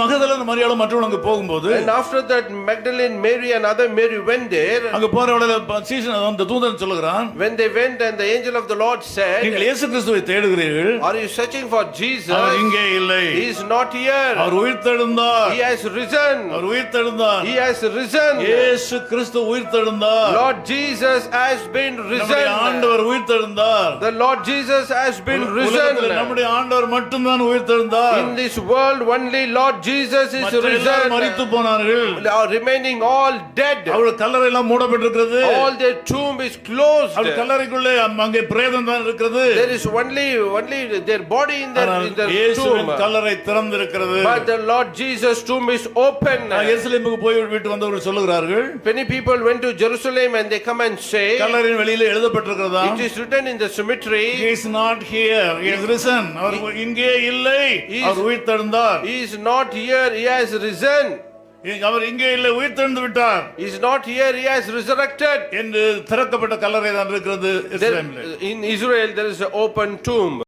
Magdalene மரியாளும் மற்றவங்க போகும்போது And after that Magdalene Mary and other Mary went there. அங்க போறவள சீசன் அந்த தூதன் சொல்லுகிறான், When they went and the angel of the Lord said, நீங்கள் இயேசு கிறிஸ்துவை தேடுகிறீர்கள், are you searching for Jesus? அவர் இங்கே இல்லை, He is not here. அவர் உயிர்த்தெழுந்தார், He has risen. அவர் உயிர்த்தெழுந்தார், He has risen. இயேசு கிறிஸ்து உயிர்த்தெழுந்தார், Lord Jesus has been நம்முடைய risen. ஆண்டவர் உயிர்த்தெழுந்தார். The Lord Jesus has been உலகத்தில் risen. நம்முடைய ஆண்டவர் மட்டும்தான் உயிர்த்தெழுந்தார். In this world only Lord Jesus is மற்ற எல்லாரும் மரித்து risen. போனார்கள், Are remaining all dead. அவருடைய கல்லறை எல்லாம் மூடப்பட்டிருக்கிறது, All their tomb is closed. அவர் கல்லறைக்குள்ளே அங்கே பிரேதம் தான் இருக்கிறது. There is only their body in their இயேசுவின் tomb. கல்லறை திறந்திருக்கிறது. But the Lord Jesus tomb is open. எருசலேமுக்கு போய் விட்டு வந்தவர்கள் சொல்லுகிறார்கள், Many people went to Jerusalem and they come and say, கல்லறையின் வெளியில எழுதப்பட்டிருக்கிறதா, it is written in the cemetery, he is not here, he is risen. அவர் இங்கே இல்லை, அவர் உயிர்த்தெழுந்தார். he is not here, he has risen. அவர் இங்கே இல்லை, உயிர்த்தெழுந்து விட்டார் He is not here, he has resurrected. என்று திறக்கப்பட்ட கல்லறை தான் இருக்கிறது இஸ்ரவேலில். In Israel there is an open tomb.